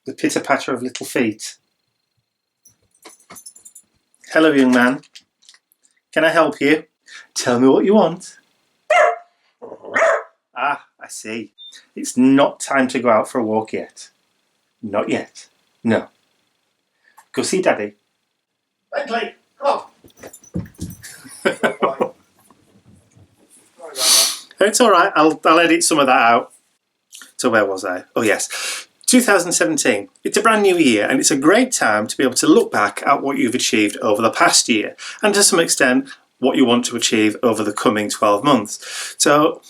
the pitter-patter of little feet. Hello, young man. Can I help you? Tell me what you want. Ah, I see. It's not time to go out for a walk yet. Not yet. No. Go see Daddy. Bentley, come on. It's all right. I'll edit some of that out. So where was I? Oh yes, 2017. It's a brand new year, and it's a great time to be able to look back at what you've achieved over the past year, and to some extent what you want to achieve over the coming 12 months. So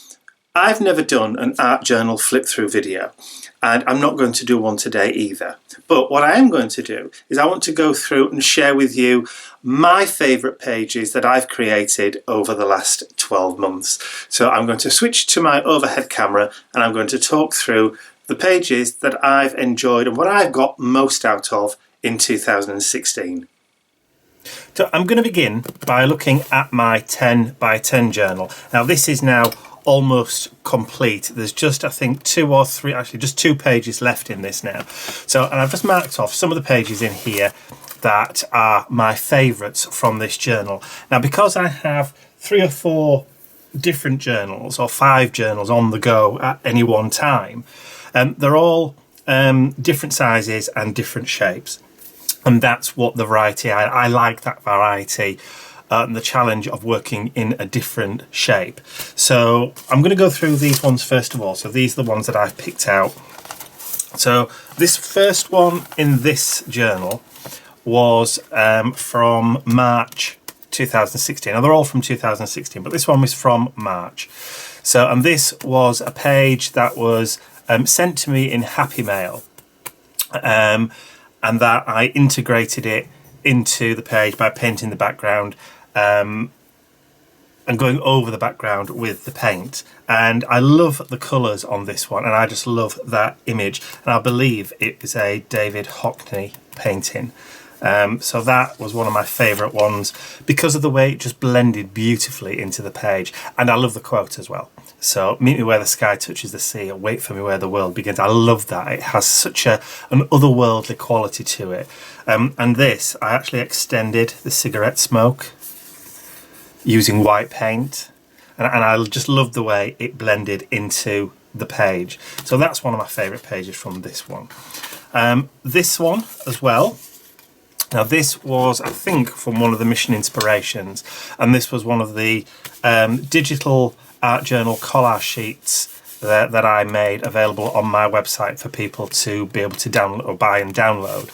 I've never done an art journal flip through video, and I'm not going to do one today either. But what I am going to do is I want to go through and share with you my favourite pages that I've created over the last 12 months. So I'm going to switch to my overhead camera and I'm going to talk through the pages that I've enjoyed and what I've got most out of in 2016. So I'm going to begin by looking at my 10 by 10 journal. Now this is now almost complete. There's just, I think, 2 or 3, actually just 2 pages left in this now. So, and I've just marked off some of the pages in here that are my favourites from this journal. Now, because I have 3 or 4 different journals or 5 journals on the go at any one time, they're all different sizes and different shapes. And that's what the variety, I like that variety. And the challenge of working in a different shape. So I'm going to go through these ones first of all. So these are the ones that I've picked out. So this first one in this journal was from March 2016. Now they're all from 2016, but this one was from March. So, and this was a page that was sent to me in Happy Mail, and that I integrated it into the page by painting the background and going over the background with the paint. And I love the colours on this one, and I just love that image, and I believe it is a David Hockney painting. So that was one of my favourite ones because of the way it just blended beautifully into the page. And I love the quote as well. So, meet me where the sky touches the sea, or wait for me where the world begins. I love that. It has such an otherworldly quality to it. And this, I actually extended the cigarette smoke using white paint. And I just love the way it blended into the page. So that's one of my favourite pages from this one. This one as well. Now this was, I think, from one of the Mission Inspirations, and this was one of the digital art journal collage sheets that I made available on my website for people to be able to download or buy and download.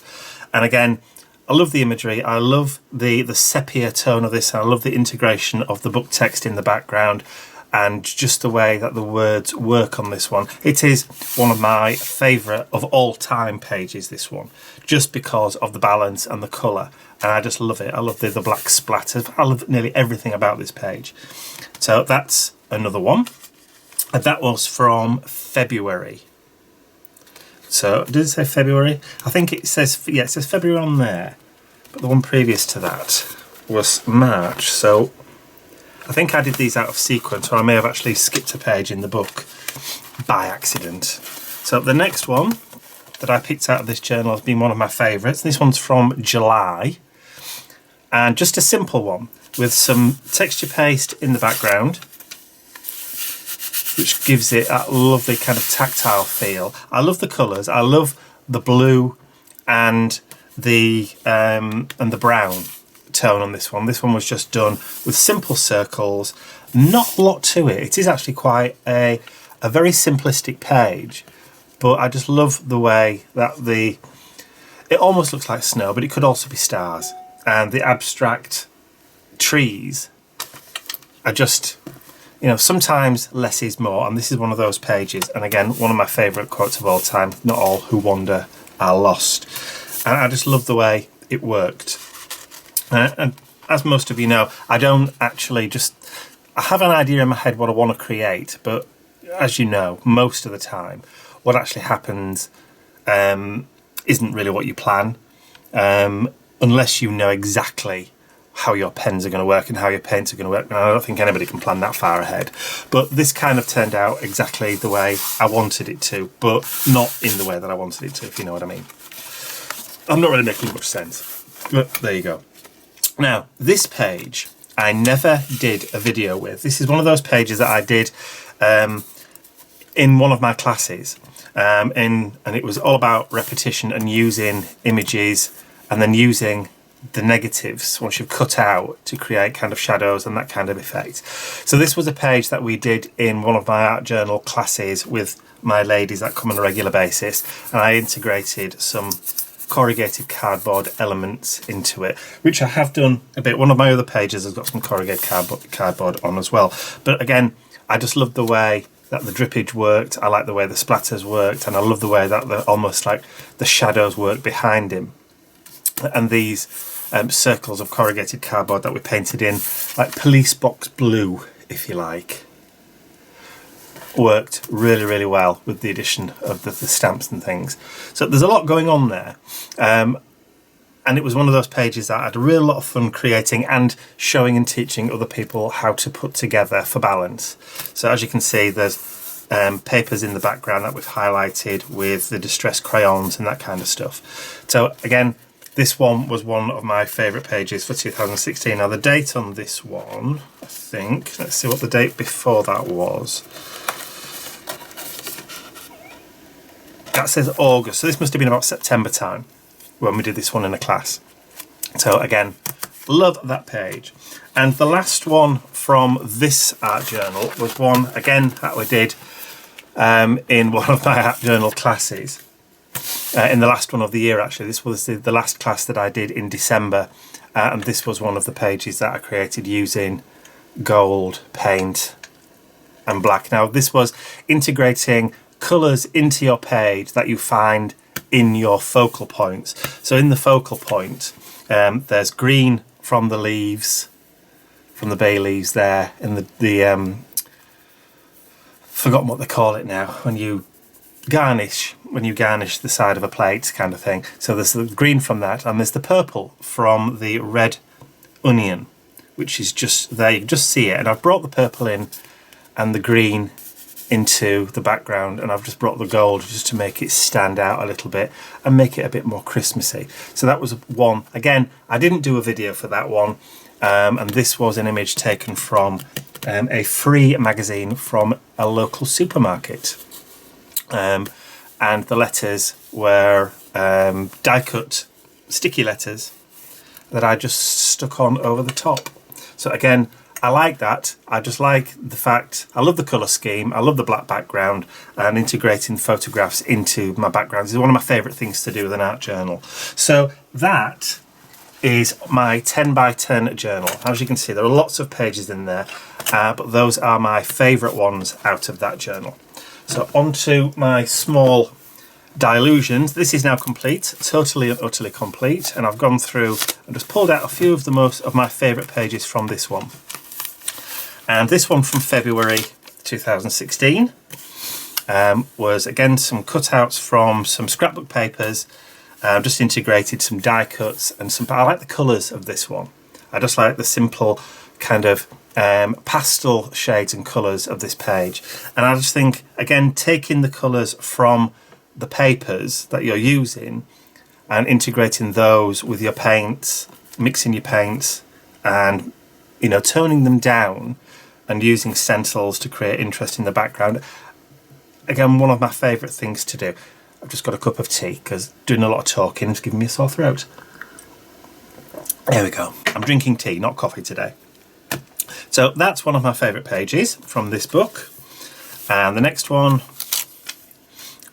And again, I love the imagery, I love the sepia tone of this, and I love the integration of the book text in the background, and just the way that the words work on this one. It is one of my favourite of all time pages, this one, just because of the balance and the colour, and I just love it. I love the black splatters. I love nearly everything about this page. So that's another one, and that was from February. So did it say February? I think it says, yeah, it says February on there, but the one previous to that was March. So I think I did these out of sequence, or I may have actually skipped a page in the book by accident. So the next one that I picked out of this journal has been one of my favourites. This one's from July, and just a simple one with some texture paste in the background, which gives it that lovely kind of tactile feel. I love the colours. I love the blue and the brown tone on this one. This one was just done with simple circles, not a lot to it. It is actually quite a very simplistic page, but I just love the way that it almost looks like snow, but it could also be stars, and the abstract trees are just, you know, sometimes less is more, and this is one of those pages. And again, one of my favourite quotes of all time: not all who wander are lost. And I just love the way it worked. And as most of you know, I don't actually I have an idea in my head what I want to create, but as you know, most of the time, what actually happens isn't really what you plan, unless you know exactly how your pens are going to work and how your paints are going to work. And I don't think anybody can plan that far ahead. But this kind of turned out exactly the way I wanted it to, but not in the way that I wanted it to, if you know what I mean. I'm not really making much sense, but there you go. Now, this page I never did a video with. This is one of those pages that I did in one of my classes, and it was all about repetition and using images and then using the negatives once you've cut out to create kind of shadows and that kind of effect. So this was a page that we did in one of my art journal classes with my ladies that come on a regular basis, and I integrated some corrugated cardboard elements into it, which I have done a bit. One of my other pages has got some corrugated cardboard on as well, but again, I just loved the way that the drippage worked. I like the way the splatters worked, and I love the way that the almost like the shadows work behind him. And these circles of corrugated cardboard that we painted in like police box blue, if you like, worked really, really well with the addition of the stamps and things. So there's a lot going on there, and it was one of those pages that I had a real lot of fun creating and showing and teaching other people how to put together for balance. So as you can see, there's papers in the background that we've highlighted with the distress crayons and that kind of stuff. So again, this one was one of my favourite pages for 2016. Now the date on this one, I think, let's see what the date before that was. That says August, so this must have been about September time when we did this one in a class. So again, love that page. And the last one from this art journal was one, again, that we did in one of my art journal classes. In the last one of the year, actually. This was the last class that I did in December, and this was one of the pages that I created using gold paint and black. Now this was integrating colours into your page that you find in your focal points. So in the focal point, there's green from the leaves, from the bay leaves there, and the forgotten what they call it now, when you garnish the side of a plate kind of thing. So there's the green from that, and there's the purple from the red onion, which is just there. You can just see it, and I've brought the purple in and the green into the background, and I've just brought the gold just to make it stand out a little bit and make it a bit more Christmassy. So that was one. Again, I didn't do a video for that one, and this was an image taken from a free magazine from a local supermarket. And the letters were die-cut sticky letters that I just stuck on over the top. So again, I like that. I just like the fact, I love the colour scheme, I love the black background, and integrating photographs into my backgrounds is one of my favourite things to do with an art journal. So that is my 10 by 10 journal. As you can see, there are lots of pages in there, but those are my favourite ones out of that journal. So onto my small dilutions. This is now complete, totally and utterly complete, and I've gone through and just pulled out a few of the most of my favourite pages from this one. And this one from February 2016 was again some cutouts from some scrapbook papers. Just integrated some die cuts and some. I like the colours of this one. I just like the simple kind of pastel shades and colours of this page, and I just think again taking the colours from the papers that you're using and integrating those with your paints, mixing your paints, and toning them down and using stencils to create interest in the background. Again, one of my favourite things to do. I've just got a cup of tea because doing a lot of talking is giving me a sore throat. There we go. I'm drinking tea, not coffee today. So that's one of my favourite pages from this book. And the next one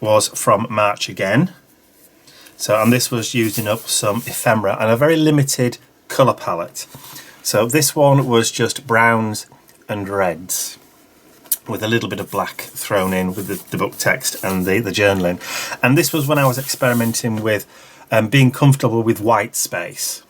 was from March again. And this was using up some ephemera and a very limited colour palette. So this one was just browns and reds with a little bit of black thrown in with the book text and the journaling. And this was when I was experimenting with being comfortable with white space.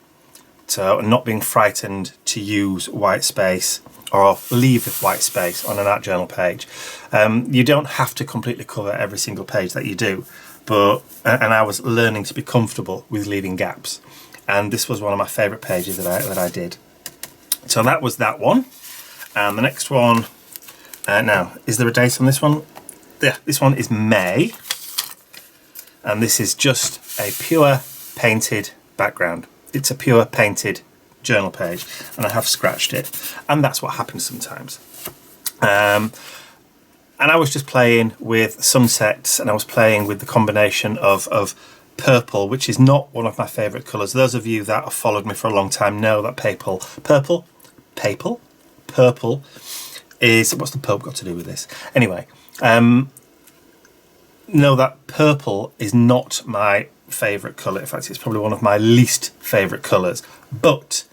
So not being frightened to use white space or leave white space on an art journal page. You don't have to completely cover every single page that you do, and I was learning to be comfortable with leaving gaps. and this was one of my favourite pages that I did. So that was that one, and the next one, now, is there a date on this one? Yeah, this one is May, and this is just a pure painted background. It's a pure painted journal page, and I have scratched it, and that's what happens sometimes. And I was just playing with sunsets, and I was playing with the combination of purple, which is not one of my favourite colours. Those of you that have followed me for a long time know that purple is, what's the Pope got to do with this? Anyway, know that purple is not my favourite colour. In fact, it's probably one of my least favourite colours, but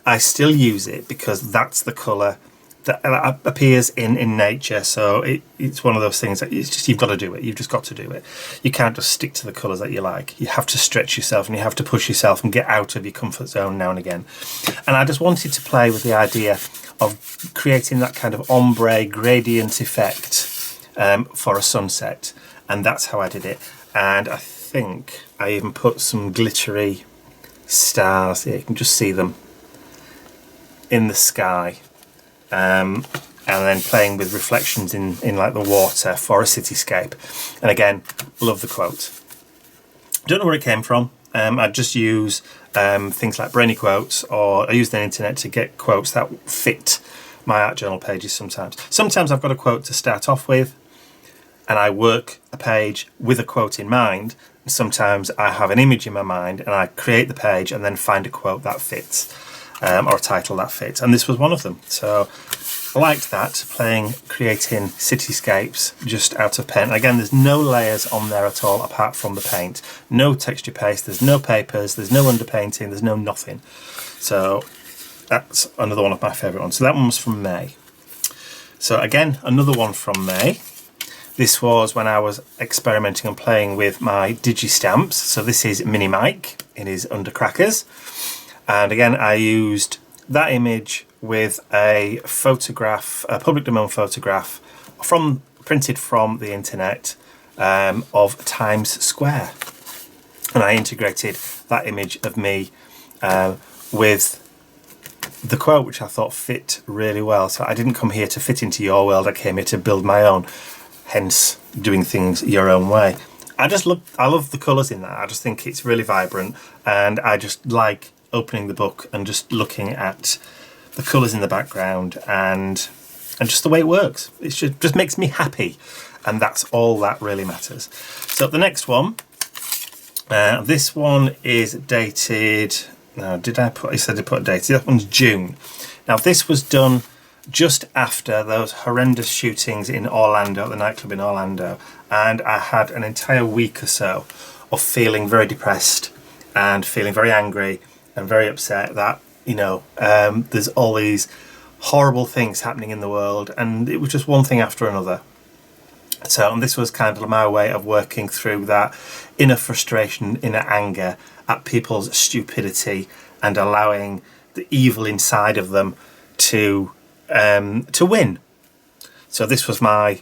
I still use it because that's the colour that appears in nature. So it's one of those things that it's just, you've got to do it. You've just got to do it. You can't just stick to the colours that you like. You have to stretch yourself, and you have to push yourself and get out of your comfort zone now and again. And I just wanted to play with the idea of creating that kind of ombre gradient effect for a sunset, and that's how I did it. And I think I even put some glittery stars here. You can just see them in the sky. And then playing with reflections in like the water for a cityscape. And again, love the quote. Don't know where it came from. I just use things like brainy quotes, or I use the internet to get quotes that fit my art journal pages sometimes. Sometimes I've got a quote to start off with, and I work a page with a quote in mind. And sometimes I have an image in my mind, and I create the page and then find a quote that fits. Or a title that fits, and this was one of them. So I liked that, creating cityscapes just out of pen. Again, there's no layers on there at all apart from the paint. No texture paste, there's no papers, there's no underpainting, there's no nothing. So that's another one of my favourite ones. So that one was from May. So again, another one from May. This was when I was experimenting and playing with my digi-stamps. So this is Mini Mike in his Undercrackers. And again, I used that image with a photograph, a public domain photograph printed from the internet of Times Square. And I integrated that image of me with the quote, which I thought fit really well. So I didn't come here to fit into your world, I came here to build my own, hence doing things your own way. I love the colours in that. I just think it's really vibrant, and I just like opening the book and just looking at the colours in the background and just the way it works. It just makes me happy, and that's all that really matters. So the next one, this one is dated, now I said I put a date, that one's June. Now this was done just after those horrendous shootings in Orlando, at the nightclub in Orlando, and I had an entire week or so of feeling very depressed and feeling very angry and very upset that, you know, there's all these horrible things happening in the world, and it was just one thing after another. So, and this was kind of my way of working through that inner frustration, inner anger at people's stupidity, and allowing the evil inside of them to win. So this was my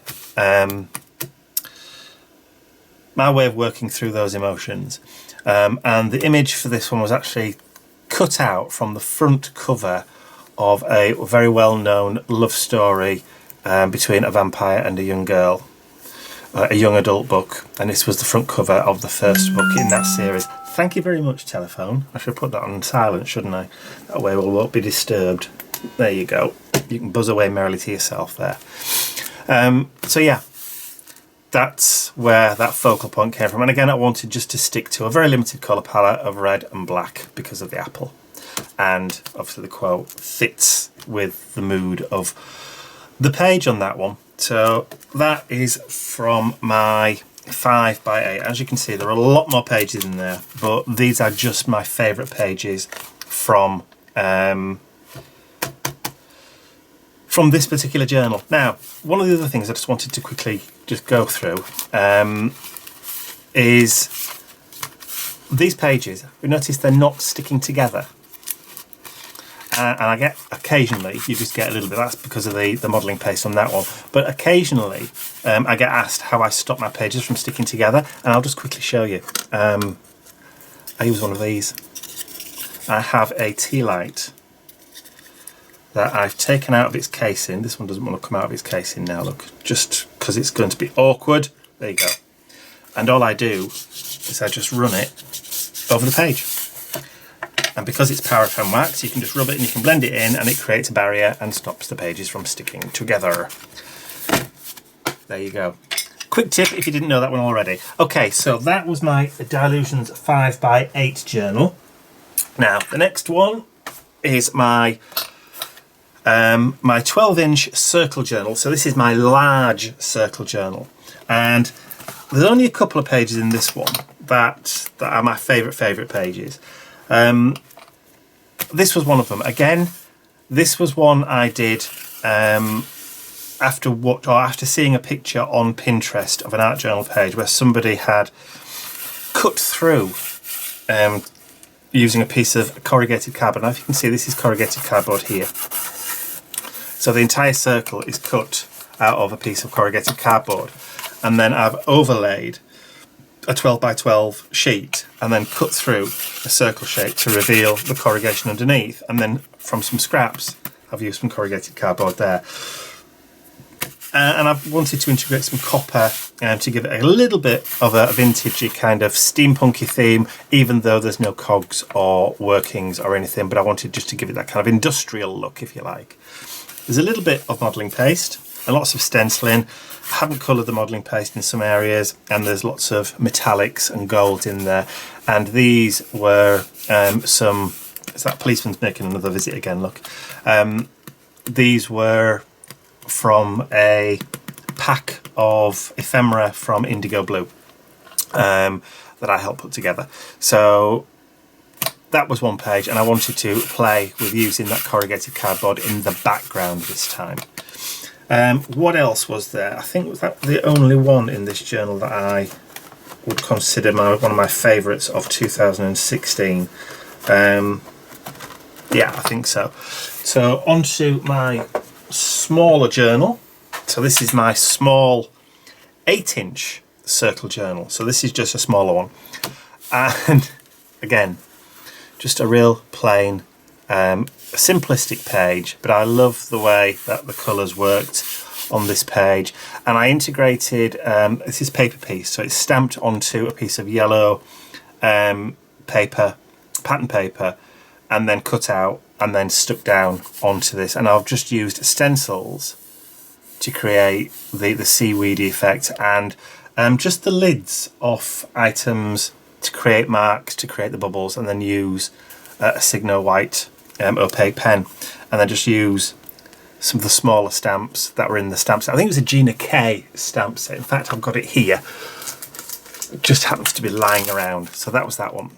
way of working through those emotions. And the image for this one was actually cut out from the front cover of a very well-known love story between a vampire and a young girl, a young adult book, and this was the front cover of the first book in that series. Thank you very much, telephone. I should put that on silent, shouldn't I? That way we won't be disturbed. There you go. You can buzz away merrily to yourself there. So yeah, that's where that focal point came from. And again, I wanted just to stick to a very limited colour palette of red and black because of the apple. And obviously the quote fits with the mood of the page on that one. So that is from my 5x8. As you can see, there are a lot more pages in there, but these are just my favourite pages from this particular journal. Now, one of the other things I just wanted to quickly just go through is these pages. We notice they're not sticking together. And I get, occasionally, you just get a little bit, that's because of the modelling paste on that one, but occasionally I get asked how I stop my pages from sticking together, and I'll just quickly show you. I use one of these. I have a tea light that I've taken out of its casing. This one doesn't want to come out of its casing now, look, just because it's going to be awkward. There you go. And all I do is I just run it over the page. And because it's paraffin wax, you can just rub it and you can blend it in, and it creates a barrier and stops the pages from sticking together. There you go. Quick tip if you didn't know that one already. Okay, so that was my Dilutions 5x8 journal. Now, the next one is my 12-inch circle journal. So this is my large circle journal. And there's only a couple of pages in this one that are my favourite pages. This was one of them. Again, this was one I did after seeing a picture on Pinterest of an art journal page where somebody had cut through using a piece of corrugated cardboard. Now, if you can see, this is corrugated cardboard here. So the entire circle is cut out of a piece of corrugated cardboard, and then I've overlaid a 12x12 sheet and then cut through a circle shape to reveal the corrugation underneath, and then from some scraps I've used some corrugated cardboard there. And I've wanted to integrate some copper to give it a little bit of a vintagey kind of steampunky theme, even though there's no cogs or workings or anything, but I wanted just to give it that kind of industrial look, if you like. There's a little bit of modelling paste and lots of stenciling. I haven't coloured the modelling paste in some areas, and there's lots of metallics and gold in there. And these were some... Is that policeman's making another visit again, look. These were from a pack of ephemera from Indigo Blue that I helped put together. So that was one page, and I wanted to play with using that corrugated cardboard in the background this time. What else was there? I think was that the only one in this journal that I would consider one of my favourites of 2016. Yeah, I think so. So on to my smaller journal. So this is my small 8-inch circle journal. So this is just a smaller one. And again, just a real plain, simplistic page, but I love the way that the colours worked on this page. And I integrated, this is paper piece, so it's stamped onto a piece of yellow paper, pattern paper, and then cut out and then stuck down onto this. And I've just used stencils to create the seaweedy effect, and just the lids off items to create marks, to create the bubbles, and then use a Signo white opaque pen, and then just use some of the smaller stamps that were in the stamp set. I think it was a Gina K stamp set. In fact, I've got it here. It just happens to be lying around. So that was that one.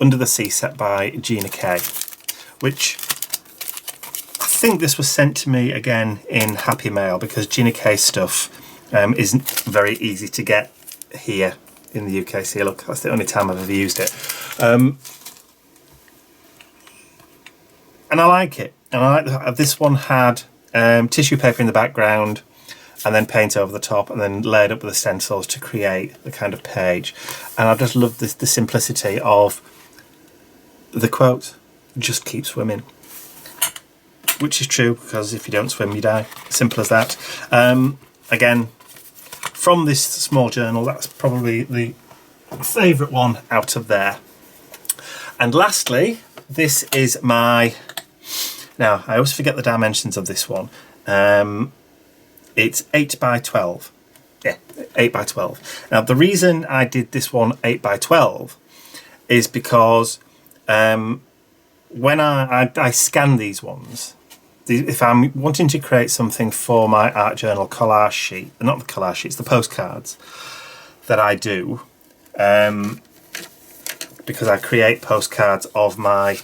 Under the Sea, set by Gina K, which I think this was sent to me again in Happy Mail, because Gina K stuff isn't very easy to get here in the UK. See, look, that's the only time I've ever used it. And I like it. And I like that this one had tissue paper in the background and then paint over the top and then layered up with the stencils to create the kind of page. And I just love the simplicity of the quote, "Just keep swimming." Which is true, because if you don't swim, you die. Simple as that. Again, from this small journal, that's probably the favourite one out of there. And lastly, this is my... Now, I always forget the dimensions of this one. It's 8x12. Yeah, 8x12. Now, the reason I did this one 8x12 is because when I scan these ones, if I'm wanting to create something for my art journal collage sheet, not the collage sheets, the postcards that I do, because I create postcards of my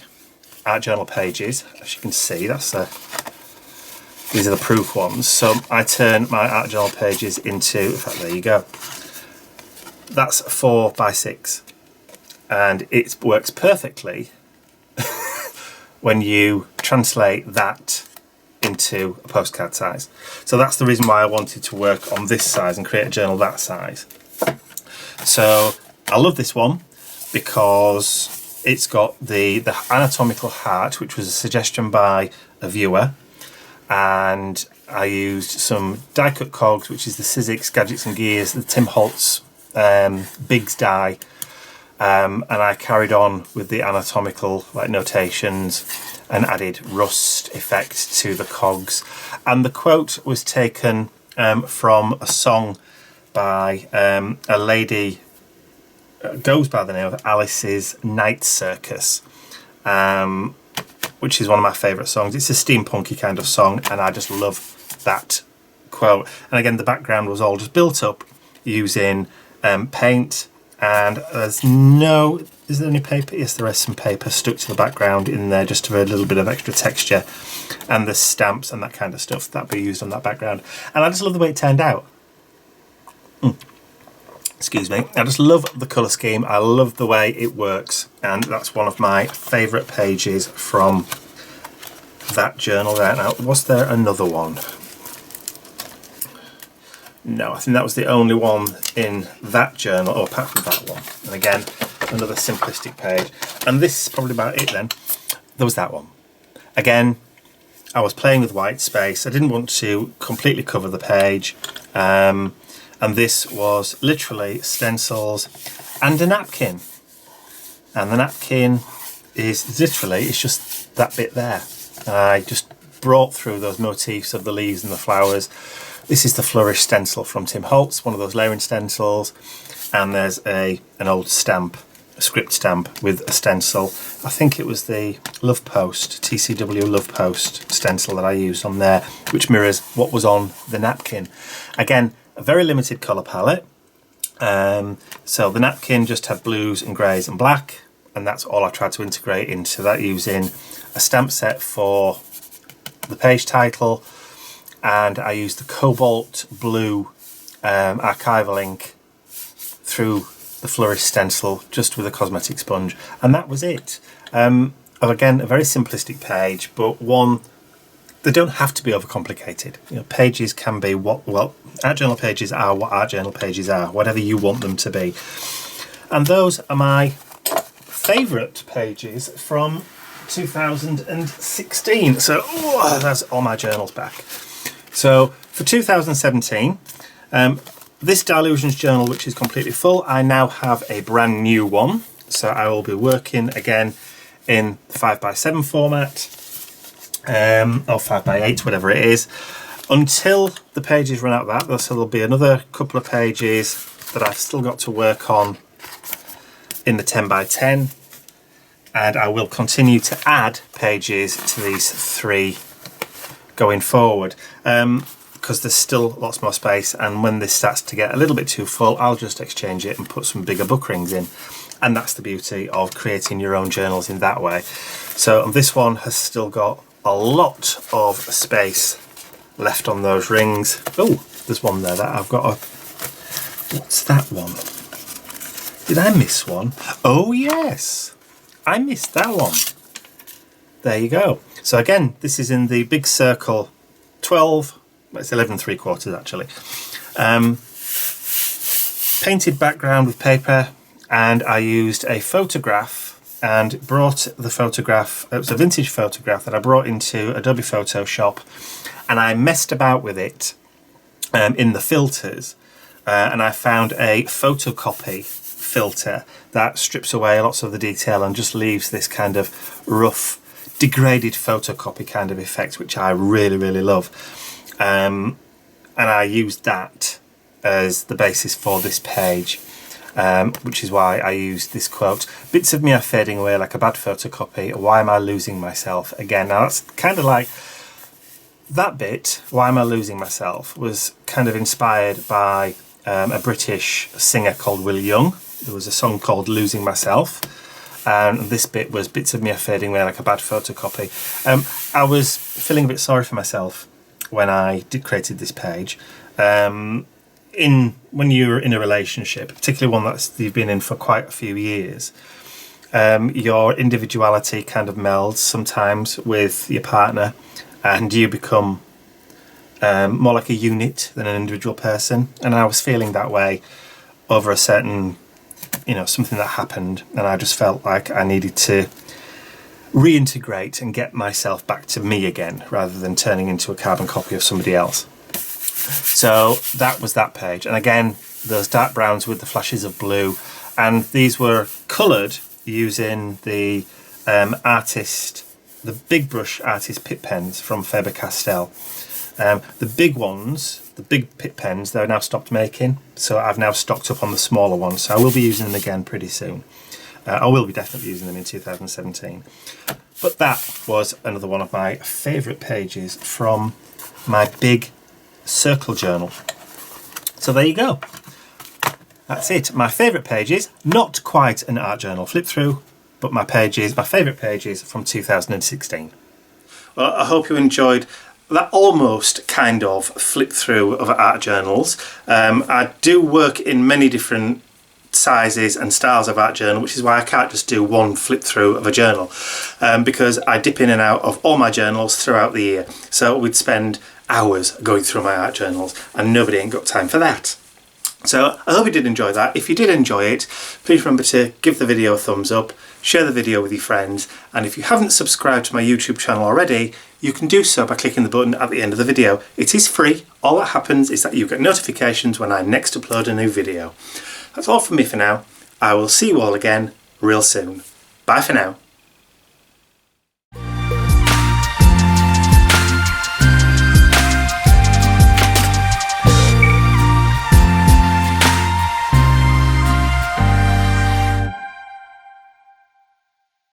art journal pages, as you can see, these are the proof ones. So I turn my art journal pages into, in fact, there you go. That's 4x6, and it works perfectly when you translate that into a postcard size. So that's the reason why I wanted to work on this size and create a journal that size. So I love this one because it's got the anatomical heart, which was a suggestion by a viewer, and I used some die cut cogs, which is the Sizzix Gadgets and Gears, the Tim Holtz Biggs die, and I carried on with the anatomical notations and added rust effect to the cogs. And the quote was taken from a song by a lady goes by the name of Alice's Night Circus, which is one of my favourite songs. It's a steampunky kind of song, and I just love that quote. And again, the background was all just built up using paint, and is there any paper? Yes, there is some paper stuck to the background in there just for a little bit of extra texture, and the stamps and that kind of stuff that be used on that background. And I just love the way it turned out. Excuse me. I just love the colour scheme. I love the way it works, and that's one of my favourite pages from that journal there. Now, was there another one? No, I think that was the only one in that journal, or apart from that one. And again, another simplistic page. And this is probably about it then. There was that one. Again, I was playing with white space. I didn't want to completely cover the page. And this was literally stencils and a napkin. And the napkin is literally, it's just that bit there. And I just brought through those motifs of the leaves and the flowers. This is the Flourish stencil from Tim Holtz, one of those layering stencils. And there's an old stamp, a script stamp with a stencil. I think it was the Love Post, TCW Love Post stencil that I used on there, which mirrors what was on the napkin. Again, a very limited colour palette. So the napkin just had blues and greys and black, and that's all I tried to integrate into that, using a stamp set for the page title, and I used the cobalt blue archival ink through the Flourish stencil just with a cosmetic sponge, and that was it. Again, a very simplistic page, but one, they don't have to be overcomplicated. You know, pages can be art journal pages are what art journal pages are, whatever you want them to be. And those are my favourite pages from 2016. So that's all my journals back. So for 2017, this Dilutions journal, which is completely full, I now have a brand new one. So I will be working again in 5x7 format, or 5x8, whatever it is, until the pages run out of that. So there'll be another couple of pages that I've still got to work on in the 10x10, and I will continue to add pages to these three going forward, because there's still lots more space, and when this starts to get a little bit too full, I'll just exchange it and put some bigger book rings in. And that's the beauty of creating your own journals in that way. So this one has still got a lot of space left on those rings. Oh, there's one there that I've got what's that one? Did I miss one? Oh yes, I missed that one. There you go. So again, this is in the big circle 12, it's 11 3/4 actually. Painted background with paper, and I used a photograph and brought the photograph, it was a vintage photograph that I brought into Adobe Photoshop, and I messed about with it in the filters, and I found a photocopy filter that strips away lots of the detail and just leaves this kind of rough, degraded photocopy kind of effect, which I really, really love. And I used that as the basis for this page, which is why I used this quote: "Bits of me are fading away like a bad photocopy. Why am I losing myself?" Again, now that's kind of like, that bit, "Why am I losing myself," was kind of inspired by a British singer called Will Young. There was a song called "Losing Myself," and this bit was "Bits of me are fading away like a bad photocopy." I was feeling a bit sorry for myself when I created this page. When you're in a relationship, particularly one that you've been in for quite a few years, your individuality kind of melds sometimes with your partner, and you become more like a unit than an individual person. And I was feeling that way over a certain you know, something that happened, and I just felt like I needed to reintegrate and get myself back to me again, rather than turning into a carbon copy of somebody else. So that was that page, and again, those dark browns with the flashes of blue, and these were coloured using the the big brush artist pit pens from Faber-Castell. The big ones, the big pit pens, they're now stopped making, so I've now stocked up on the smaller ones, so I will be using them again pretty soon. I will be definitely using them in 2017. But that was another one of my favourite pages from my big circle journal. So there you go. That's it. My favourite pages, not quite an art journal flip through, but my favourite pages from 2016. Well, I hope you enjoyed that almost kind of flip through of art journals. I do work in many different sizes and styles of art journal, which is why I can't just do one flip through of a journal, because I dip in and out of all my journals throughout the year. So we'd spend hours going through my art journals, and nobody ain't got time for that. So I hope you did enjoy that. If you did enjoy it, please remember to give the video a thumbs up, share the video with your friends, and if you haven't subscribed to my YouTube channel already, you can do so by clicking the button at the end of the video. It is free. All that happens is that you get notifications when I next upload a new video. That's all from me for now. I will see you all again real soon. Bye for now.